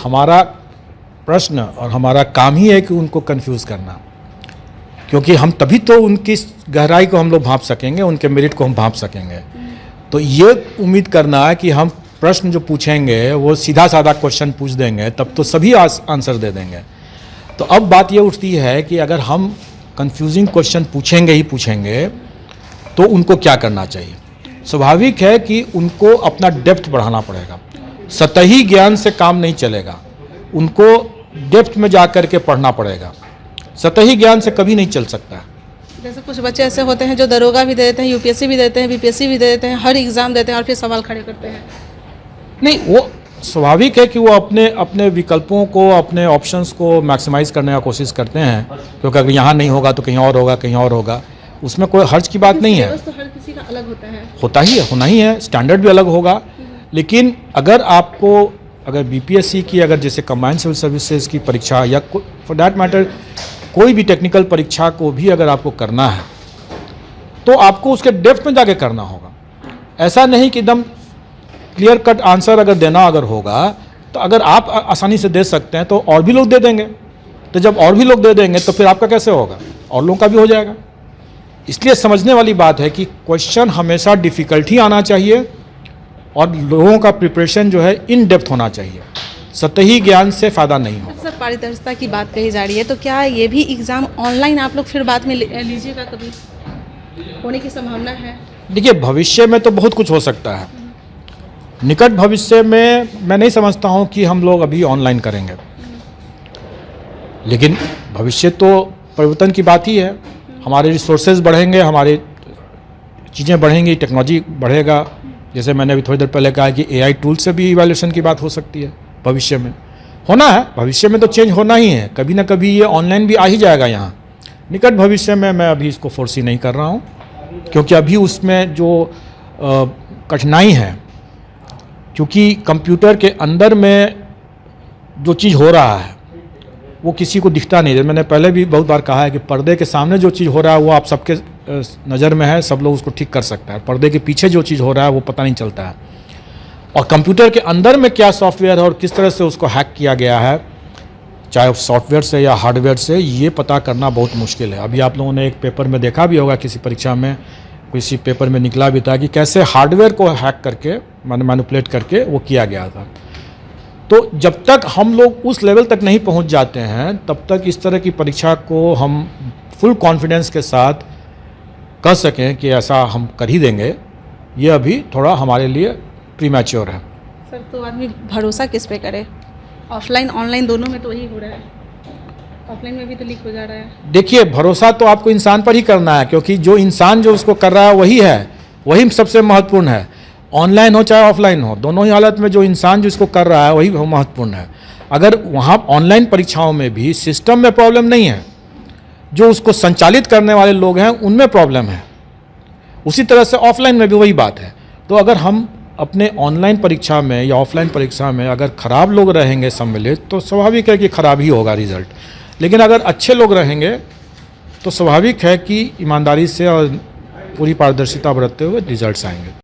हमारा प्रश्न और हमारा काम ही है कि उनको कंफ्यूज करना, क्योंकि हम तभी तो उनकी गहराई को हम लोग भांप सकेंगे, उनके मेरिट को हम भांप सकेंगे। तो ये उम्मीद करना है कि हम प्रश्न जो पूछेंगे वो सीधा साधा क्वेश्चन पूछ देंगे तब तो सभी आंसर दे देंगे। तो अब बात ये उठती है कि अगर हम कंफ्यूजिंग क्वेश्चन पूछेंगे ही पूछेंगे तो उनको क्या करना चाहिए। स्वाभाविक है कि उनको अपना डेप्थ बढ़ाना पड़ेगा, सतही ज्ञान से काम नहीं चलेगा, उनको डेप्थ में जा कर के पढ़ना पड़ेगा, सतही ज्ञान से कभी नहीं चल सकता है। जैसे कुछ बच्चे ऐसे होते हैं जो दरोगा भी दे देते हैं, यूपीएससी भी देते हैं, बीपीएससी भी दे देते हैं, हर एग्ज़ाम देते हैं और फिर सवाल खड़े करते हैं। नहीं, वो स्वाभाविक है कि वो अपने अपने विकल्पों को, अपने ऑप्शंस को मैक्सिमाइज करने का कोशिश करते हैं, क्योंकि अगर यहाँ नहीं होगा तो कहीं और होगा, कहीं और होगा, उसमें कोई हर्ज की बात नहीं है। तो हर किसी का अलग होता है, होता ही है, होना ही है, स्टैंडर्ड भी अलग होगा। लेकिन अगर बीपीएससी की, अगर जैसे कंबाइंड सिविल सर्विसेज की परीक्षा या फॉर दैट मैटर कोई भी टेक्निकल परीक्षा को भी अगर आपको करना है तो आपको उसके डेप्थ में जाके करना होगा। ऐसा नहीं कि एकदम क्लियर कट आंसर अगर देना होगा तो अगर आप आसानी से दे सकते हैं तो और भी लोग दे देंगे, तो जब और भी लोग दे देंगे तो फिर आपका कैसे होगा, और लोगों का भी हो जाएगा। इसलिए समझने वाली बात है कि क्वेश्चन हमेशा डिफ़िकल्ट ही आना चाहिए और लोगों का प्रिपरेशन जो है इन डेप्थ होना चाहिए, सतही ज्ञान से फ़ायदा नहीं होगा। सर पारदर्शिता की बात कही जा रही है, तो क्या ये भी एग्ज़ाम ऑनलाइन आप लोग फिर बाद में लीजिएगा, कभी होने की संभावना है? देखिए, भविष्य में तो बहुत कुछ हो सकता है। निकट भविष्य में मैं नहीं समझता हूँ कि हम लोग अभी ऑनलाइन करेंगे, लेकिन भविष्य तो परिवर्तन की बात ही है। हमारे रिसोर्सेज बढ़ेंगे, हमारी चीज़ें बढ़ेंगी, टेक्नोलॉजी बढ़ेगा। जैसे मैंने अभी थोड़ी देर पहले कहा कि एआई टूल से भी इवैल्यूएशन की बात हो सकती है, भविष्य में होना है। भविष्य में तो चेंज होना ही है, कभी ना कभी ये ऑनलाइन भी आ ही जाएगा यहाँ। निकट भविष्य में मैं अभी इसको फोर्सी नहीं कर रहा हूँ, क्योंकि अभी उसमें जो कठिनाई है, क्योंकि कंप्यूटर के अंदर में जो चीज़ हो रहा है वो किसी को दिखता नहीं है। मैंने पहले भी बहुत बार कहा है कि पर्दे के सामने जो चीज़ हो रहा है वो आप सबके नज़र में है, सब लोग उसको ठीक कर सकता है। पर्दे के पीछे जो चीज़ हो रहा है वो पता नहीं चलता है। और कंप्यूटर के अंदर में क्या सॉफ्टवेयर है और किस तरह से उसको हैक किया गया है, चाहे सॉफ्टवेयर से या हार्डवेयर से, ये पता करना बहुत मुश्किल है। अभी आप लोगों ने एक पेपर में देखा भी होगा, किसी परीक्षा में किसी पेपर में निकला भी था कि कैसे हार्डवेयर को हैक करके, मैनिपुलेट करके वो किया गया था। तो जब तक हम लोग उस लेवल तक नहीं पहुंच जाते हैं तब तक इस तरह की परीक्षा को हम फुल कॉन्फिडेंस के साथ कह सकें कि ऐसा हम कर ही देंगे, ये अभी थोड़ा हमारे लिए प्रीमैच्योर है। सर तो आदमी भरोसा किस पे करे? ऑफलाइन ऑनलाइन दोनों में तो वही हो रहा है, ऑफलाइन में भी तो लीक हो जा रहा है। देखिए, भरोसा तो आपको इंसान पर ही करना है, क्योंकि जो इंसान जो उसको कर रहा है वही है, वही सबसे महत्वपूर्ण है। ऑनलाइन हो चाहे ऑफलाइन हो, दोनों ही हालत में जो इंसान जिसको कर रहा है वही महत्वपूर्ण है। अगर वहाँ ऑनलाइन परीक्षाओं में भी सिस्टम में प्रॉब्लम नहीं है, जो उसको संचालित करने वाले लोग हैं उनमें प्रॉब्लम है, उसी तरह से ऑफलाइन में भी वही बात है। तो अगर हम अपने ऑनलाइन परीक्षा में या ऑफलाइन परीक्षा में अगर ख़राब लोग रहेंगे सम्मिलित, तो स्वाभाविक है कि ख़राब ही होगा रिज़ल्ट। लेकिन अगर अच्छे लोग रहेंगे तो स्वाभाविक है कि ईमानदारी से और पूरी पारदर्शिता बरतते हुए रिजल्ट्स आएंगे।